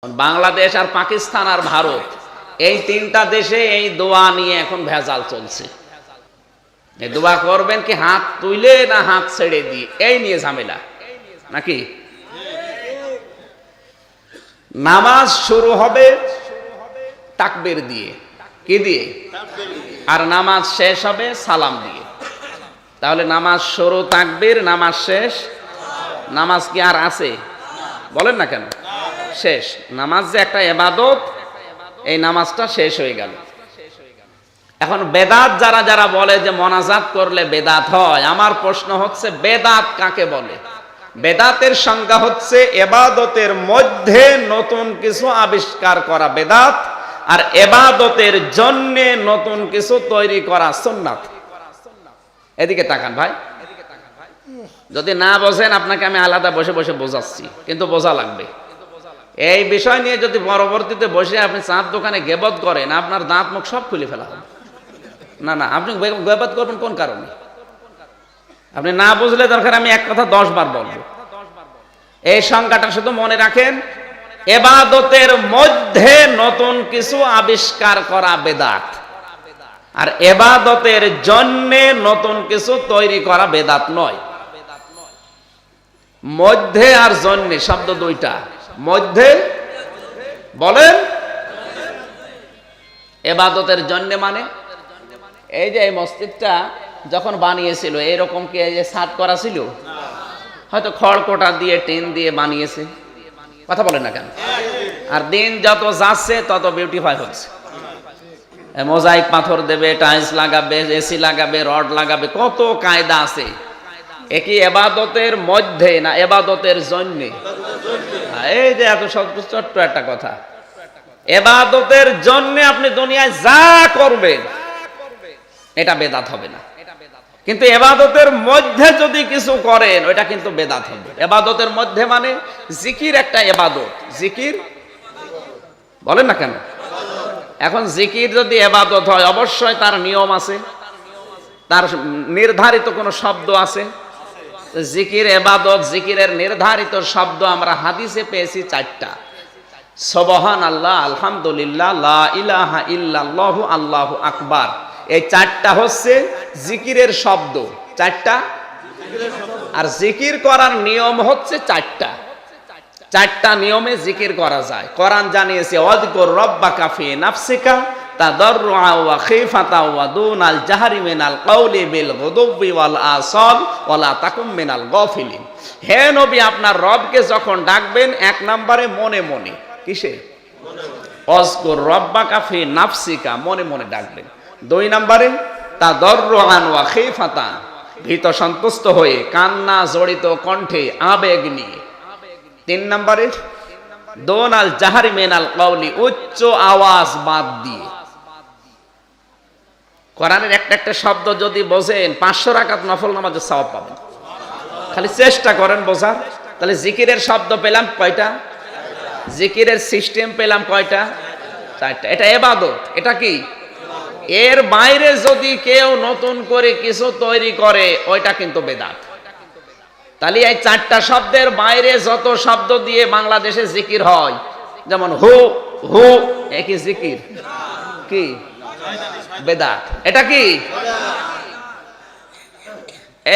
বাংলাদেশ আর পাকিস্তান আর ভারত এই তিনটা দেশে এই দোয়া নিয়ে এখন ভেজাল চলছে। এই দোয়া করবেন কি হাত তুলে না হাত ছেড়ে দিয়ে, এই নিয়ে ঝামেলা নাকি। নামাজ শুরু হবে তাকবীর দিয়ে, কি দিয়ে? আর নামাজ শেষ হবে সালাম দিয়ে। তাহলে নামাজ শুরু তাকবীর, নামাজ শেষ, নামাজ কি আর আছে? বলেন না কেন? শেষ। নামাজ যে একটা ইবাদত, এই নামাজটা শেষ হয়ে গেল। এখন বেদাত যারা যারা বলে যে মোনাজাত করলে বেদাত হয়, আমার প্রশ্ন হচ্ছে বেদাত কাকে বলে? বেদাতের সংজ্ঞা হচ্ছে ইবাদতের মধ্যে নতুন কিছু আবিষ্কার করা বেদাত, আর ইবাদতের জন্য নতুন কিছু তৈরি করা সুন্নাত। এদিকে তাকান ভাই, যদি না বোঝেন আপনাকে আমি আলাদা বসে বসে বোঝাচ্ছি, কিন্তু বোঝা লাগবে। এই বিষয় নিয়ে যদি পরবর্তীতে বসে আপনি চাঁদ দোকানে গেবত করেন, আপনার দাঁত মুখ সব খুলে ফেলা হবে। না না, আপনি গেবত করবেন কোন কারণে? আপনি না বুঝলে দরকার আমি এক কথা 10 বার বলবো। এই সংজ্ঞাটা শুধু মনে রাখেন, ইবাদতের মধ্যে নতুন কিছু আবিষ্কার করা বেদাত, আর ইবাদতের জন্য নতুন কিছু তৈরি করা বেদাত নয়। মধ্যে আর জন্য শব্দ দুইটা। মধ্যে বলেন ইবাদতের জন্য মানে এই যে এই মসজিদটা যখন বানিয়েছিল এরকম কি এই যে ছাদ করা ছিল? হয়তো খড়কোটা দিয়ে টিন দিয়ে বানিয়েছে, কথা বলেন না কেন? আর দিন যত যাচ্ছে তত বিউটিফাই হচ্ছে। মোজাইক পাথর দেবে, টাইলস লাগাবে, এসি লাগাবে, রড লাগাবে, কত কায়দা আছে। একই ইবাদতের মধ্যে না ইবাদতের জন্য? এই যে এত ছোট্ট একটা কথা, ইবাদতের জন্য আপনি দুনিয়ায় যা করবেন এটা বেদাত হবে না, কিন্তু ইবাদতের মধ্যে যদি কিছু করেন ওটা কিন্তু বেদাত হবে। ইবাদতের মধ্যে মানে জিকির একটা ইবাদত। জিকির বলেন না কেন? এখন জিকির যদি ইবাদত হয় অবশ্যই তার নিয়ম আছে, তার নির্ধারিত কোনো শব্দ আছে। জিকির ইবাদত, জিকিরের নির্ধারিত শব্দ আমরা হাদিসে পেয়েছি 4টা। সুবহানাল্লাহ, আলহামদুলিল্লাহ, লা ইলাহা ইল্লাল্লাহু, আল্লাহু আকবার। এই 4টা হচ্ছে জিকিরের শব্দ, 4টা। আর জিকির করার নিয়ম হচ্ছে 4টা। 4টা নিয়মে জিকির করা যায়। কোরআন জানিয়েছে ওয়াযকুর রাব্বাকা ফি নাফসিকা তাদাররুআ ওয়া খিফাতা ওয়া দুনাল জাহরি মিনাল কাওলি বিল গুদুবি ওয়াল আসাল ওয়ালা তাকুম মিনাল গাফিলিন। হে নবী, আপনার রবকে যখন ডাকবেন 1 নম্বরে মনে মনে। কিসে? ওয়াযকুর রাব্বাকা ফি নাফসিকা, মনে মনে ডাকবেন। 2 নম্বরে তাদাররুআন ওয়া খিফাতান, ভীত সন্তুষ্ট হয়ে, কান্না জড়িত কণ্ঠে, আবেগ নিয়ে। 3 নম্বরে দুনাল জাহরি মিনাল কাওলি, উচ্চ আওয়াজ বাদ দিয়ে। কোরআনের একটা একটা শব্দ যদি বোঝেন 500 রাকাত নফল নামাজের সওয়াব পাবেন। খালি চেষ্টা করেন বোঝার। তাহলে জিকিরের শব্দ পেলাম কয়টা? জিকিরের সিস্টেম পেলাম কয়টা? 4টা। এটা ইবাদত। এটা কি? এর বাইরে যদি কেউ নতুন করে কিছু তৈরি করে ওইটা কিন্তু বেদাত। তাহলে এই 4টা শব্দের বাইরে যত শব্দ দিয়ে বাংলাদেশে জিকির হয়, যেমন হু হু, একই জিকির, কি? বেদাত। এটা কি?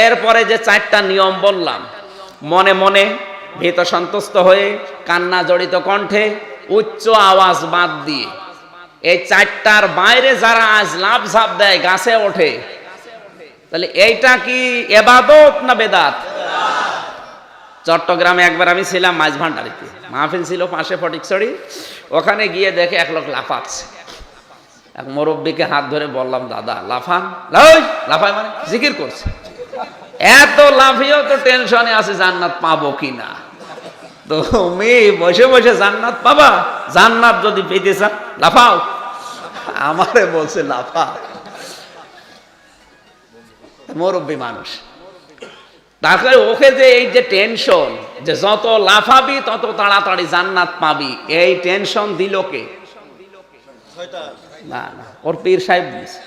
এরপরে যে 4টা নিয়ম বললাম, মনে মনে, ভীত সন্তুষ্ট হয়ে, কান্না জড়িত কণ্ঠে, উচ্চ আওয়াজ বাদ দিয়ে। এই 4টার বাইরে যারা আজ লাভ ঝাপ দেয়, গাছে ওঠে, তাহলে এইটা কি ইবাদত না বেদাত? চট্টগ্রামে একবার আমি ছিলাম মাঝভান্ডারিতে, মাহফিল ছিল পাশে ফটিকছড়ি। ওখানে গিয়ে দেখে এক লোক লাফাচ্ছে। এক মুরব্বীকে হাত ধরে বললাম, দাদা লাফান। লাফায় মানে জিকির করছে। এত লাফিয়েও তো টেনশনে আছে জান্নাত পাবো কিনা। তুমি বসে বসে জান্নাত পাবা? জান্নাত যদি পেতে চান লাফাও। আমারে বলছে লাফা। মুরব্বী মানুষ, তারপরে ওকে যে এই যে টেনশন, যে যত লাফাবি তত তাড়াতাড়ি জান্নাত পাবি, এই টেনশন দিল কে? না না, ওর পীর সাহেব বলেছে।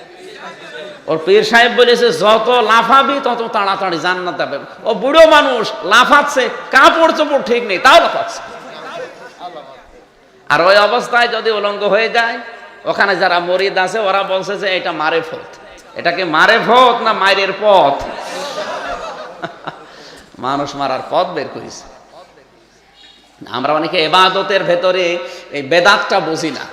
ওর পীর সাহেব বলেছে যত লাফাবি তত তাড়াতাড়ি জান্নাত পাবে। ও বুড়ো মানুষ লাফাচ্ছে, কাপড় চোপড় ঠিক নেই, তাও লাফাচ্ছে। আর ওই অবস্থায় যদি উলঙ্গ হয়ে যায়, ওখানে যারা মুরিদ আছে ওরা বলছে যে এটা মারেফত। এটাকে মারেফত না মায়ের পথ? মানুষ মারার পথ বের করেছে। আমরা অনেকে ইবাদতের ভেতরে এই বেদাতটা বুঝি না।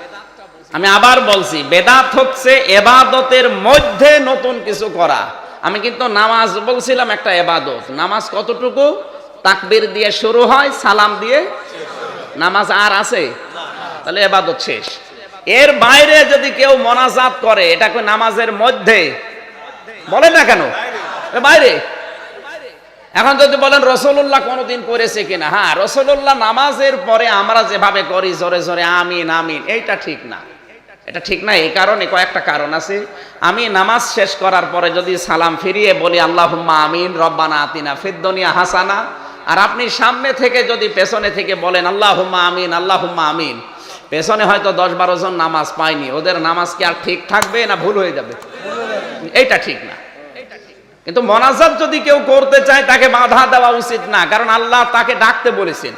আমি আবার বলছি, বেদাত হচ্ছে ইবাদতের মধ্যে নতুন কিছু করা। আমি কিন্তু নামাজ বলছিলাম একটা ইবাদত। নামাজ কতটুকু? তাকবীর দিয়ে শুরু হয়, সালাম দিয়ে। নামাজ আর আছে? তাহলে ইবাদত শেষ। এর বাইরে যদি কেউ মোনাজাত করে, এটা কি নামাজের মধ্যে? বলেন না কেন বাইরে? এখন যদি বলেন রাসূলুল্লাহ কোনদিন করেছে কিনা, হ্যাঁ, রাসূলুল্লাহ নামাজের পরে আমরা যেভাবে করি জোরে জোরে আমিন আমিন, এইটা ঠিক না। এটা ঠিক না এই কারণে, কয়েকটা কারণ আছে। আমি নামাজ শেষ করার পরে যদি সালাম ফিরিয়ে বলি আল্লাহুম্মা আমিন রব্বানা আতিনা ফিদ দুনিয়া হাসানা, আর আপনি সামনে থেকে যদি পেছনে থেকে বলেন আল্লাহুম্মা আমিন আল্লাহুম্মা আমিন, পেছনে হয়তো 10-12 জন নামাজ পায়নি, ওদের নামাজ কি আর ঠিক থাকবে না ভুল হয়ে যাবে? এইটা ঠিক না। কিন্তু মোনাজাত যদি কেউ করতে চায় তাকে বাধা দেওয়া উচিত না, কারণ আল্লাহ তাকে ডাকতে বলেছেন।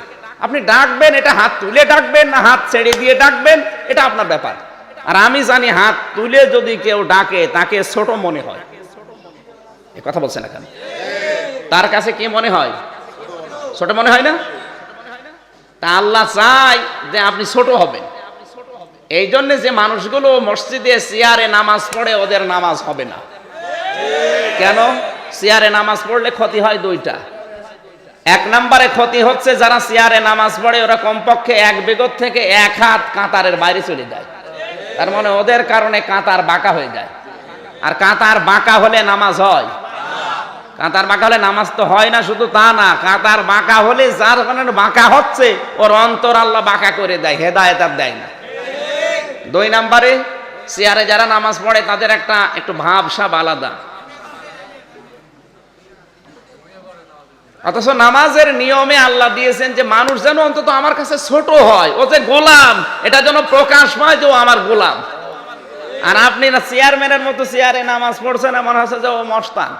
আপনি ডাকবেন, এটা হাত তুলে ডাকবেন না হাত ছেড়ে দিয়ে ডাকবেন, এটা আপনার ব্যাপার। আর আমি জানি হাত তুলে যদি কেউ ডাকে তাকে ছোট মনে হয়। এ কথা বলছে না কেন? তার কাছে কি মনে হয়? ছোট মনে হয় না? তা আল্লাহ চায় যে আপনি ছোট হবেন। এই জন্য যে মানুষগুলো মসজিদে চেয়ারে নামাজ পড়ে ওদের নামাজ হবে না। কেন? চেয়ারে নামাজ পড়লে ক্ষতি হয় দুইটা। এক নম্বরে ক্ষতি হচ্ছে যারা চেয়ারে নামাজ পড়ে ওরা কমপক্ষে 1 বিগত থেকে 1 হাত কাতারের বাইরে চলে যায়। তার মানে ওদের কারণে কাতার বাঁকা হয়ে যায়। আর কাতার বাঁকা হলে নামাজ হয়? কাতার বাঁকা হলে নামাজ তো হয় না। শুধু তা না, কাতার বাঁকা হলে যার কারণে বাঁকা হচ্ছে ওর অন্তর আল্লাহ বাঁকা করে দেয়, হেদায়েত আর দেয় না। 2 নম্বরে চেয়ারে যারা নামাজ পড়ে তাদের একটু ভাবসাব আলাদা। অথচ নামাজের নিয়মে আল্লাহ দিয়েছেন যে মানুষ যেন অন্তত আমার কাছে ছোট হয়, ও যে গোলাম এটা যেন প্রকাশ পায় যে ও আমার গোলাম। আর আপনি না চেয়ারম্যানের মতো চেয়ারে নামাজ পড়ছেন, মনে হচ্ছে যে ও মস্তান।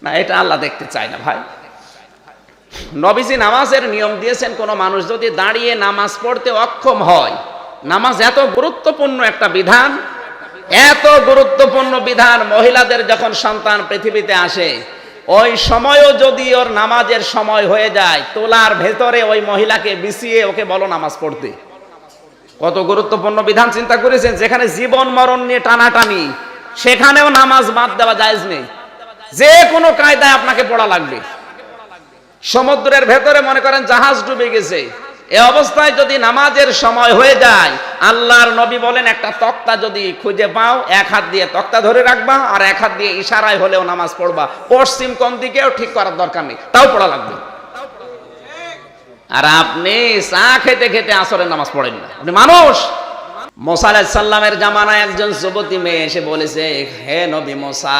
না, এটা আল্লাহ দেখতে চায় না ভাই। নবীজি নামাজের নিয়ম দিয়েছেন, কোন মানুষ যদি দাঁড়িয়ে নামাজ পড়তে অক্ষম হয়, নামাজ এত গুরুত্বপূর্ণ একটা বিধান, এত গুরুত্বপূর্ণ বিধান, মহিলাদের যখন সন্তান পৃথিবীতে আসে ওই সময়ও যদি ওর নামাজের সময় হয়ে যায়, তোলার ভেতরে ওই মহিলাকে বিছিয়ে ওকে বলো নামাজ পড়তে। কত গুরুত্বপূর্ণ বিধান চিন্তা করেছেন? যেখানে জীবন মরণ নিয়ে টানাটানি, সেখানেও নামাজ বাদ দেওয়া জায়েজ নেই। যে কোনো কায়দায় আপনাকে পড়া লাগবে। সমুদ্রের ভেতরে মনে করেন জাহাজ ডুবে গেছে, এই অবস্থায় যদি নামাজের সময় হয়ে যায়, আল্লাহর নবী বলেন একটা তক্তা যদি খুঁজে পাও, 1 হাত দিয়ে তক্তা ধরে রাখবা আর 1 হাত দিয়ে ইশারায় হলেও নামাজ পড়বা। পশ্চিম কোন দিকেও ঠিক করার দরকার নেই, তাও পড়া লাগবে। আর আপনি চা খেতে খেতে আসরের নামাজ পড়েন না, আপনি মানুষ। মুসা আলাইহিস সালামের জামানায় একজন যুবতী মেয়ে এসে বলেছে, হে নবী মুসা,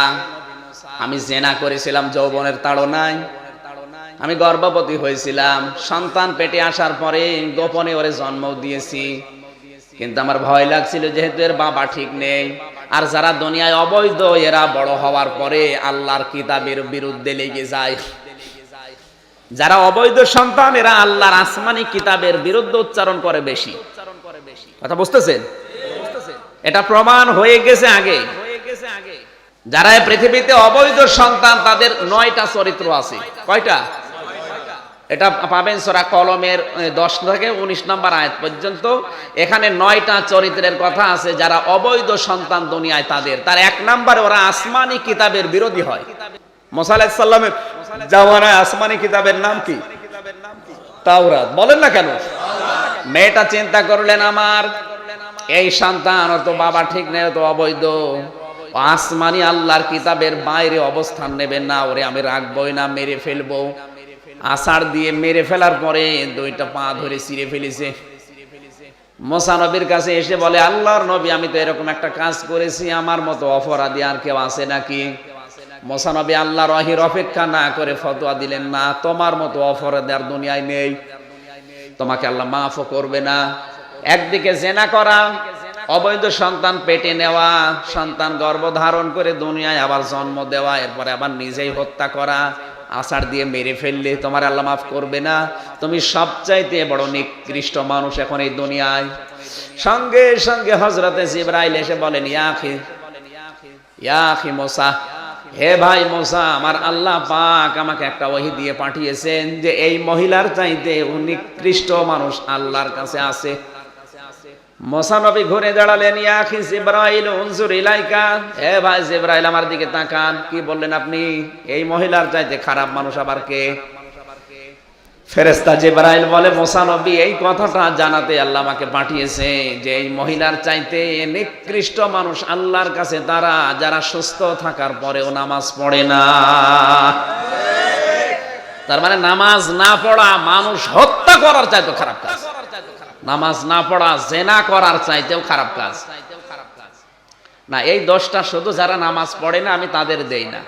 আমি জিনা করেছিলাম যৌবনের তাড়নায়, আমি গর্ভবতী হয়েছিলাম, সন্তান পেটে আসার পরে গোপনে ওরে জন্ম দিয়েছি, কিন্তু আমার ভয় লাগছিল যেহেতু এর বাবা ঠিক নেই। আর যারা দুনিয়ায় অবৈধ এরা বড় হওয়ার পরে আল্লাহর কিতাবের বিরুদ্ধে লেগে যায়। যারা অবৈধ সন্তান এরা আল্লাহর আসমানি কিতাবের বিরুদ্ধে উচ্চারণ করে বেশি। কথা বুঝতেছেন? এটা প্রমাণ হয়ে গেছে আগে। যারা পৃথিবীতে অবৈধ সন্তান তাদের 9টা চরিত্র আছে। কয়টা? এটা পাবেন সূরা কলমের 10 থেকে 19 নম্বর আয়াত পর্যন্ত। এখানে 9টা চরিত্রের কথা আছে যারা অবৈধ সন্তান দুনিয়ায় তাদের। তার 1 নম্বরে ওরা আসমানি কিতাবের বিরোধী হয়। মুসা আলাইহিস সালামের জামানায় আসমানি কিতাবের নাম কি? তাওরাত। বলেন না কেন? মেয়েটা চিন্তা করলেন, আমার এই সন্তান ওর তো বাবা ঠিক নেই, ও তো অবৈধ, আসমানি আল্লাহর কিতাবের বাইরে অবস্থান নেবেন না, ওরে আমি রাখবই না, মেরে ফেলবো। আষাঢ় দিয়ে মেরে ফেলার পরে 2টা পা ধরে ছিঁড়ে ফেলেছে। মুসা নবীর কাছে এসে বলে, আল্লাহর নবী, আমি তো এরকম একটা কাজ করেছি, আমার মতো অপরাধী আর কেউ আছে নাকি? মুসা নবী আল্লাহর ওহীর অপেক্ষা না করে ফতোয়া দিলেন, না, তোমার মতো অপরাধী আর দুনিয়ায় নেই, তোমাকে আল্লাহ মাফও করবে না। একদিকে জিনা করা, অবৈধ সন্তান পেটে নেওয়া, সন্তান গর্ভধারণ করে দুনিয়ায় আবার জন্ম দেওয়া, এরপরে আবার নিজেই হত্যা করা, আষাঢ় দিয়ে মেরে ফেললে তোমার আল্লাহ মাফ করবে না? তুমি সবচাইতে বড় নিকৃষ্ট মানুষ এখন এই দুনিয়ায়। সঙ্গে সঙ্গে হযরতে জিবরাইল এসে বলেন, ইয়া আখি মুসা, হে ভাই মুসা, আমার আল্লাহ পাক আমাকে একটা ওহী দিয়ে পাঠিয়েছেন যে এই মহিলার চাইতে নিকৃষ্ট মানুষ আল্লাহর কাছে আছে। মুসা নবী ঘুরে দাঁড়ালেন, ইয়া আখি জিবরাইল উনজুর ইলাইকা, হে ভাই জিবরাইল আমার দিকে তাকান। কি বললেন আপনি? এই মহিলার চাইতে খারাপ মানুষ আবার কে? ফেরেশতা জিবরাইল বলে, মুসা নবী এই কথাটা জানাতে আল্লাহ আমাকে পাঠিয়েছে যে এই মহিলার চাইতে নিকৃষ্ট মানুষ আল্লাহর কাছে তারা যারা সুস্থ থাকার পরেও নামাজ পড়ে না। তার মানে নামাজ না পড়া মানুষ হত্যা করার চাইতেও খারাপ কাজ, নামাজ না পড়া জেনা করার চাইতেও খারাপ কাজ। না, এই দোষটা শুধু যারা নামাজ পড়ে না আমি তাদের দেই না।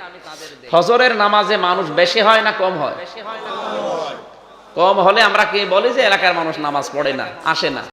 ফজরের নামাজে মানুষ বেশি হয় না কম হয়? কম হলে আমরা কি বলি যে এলাকার মানুষ নামাজ পড়ে না, আসে না?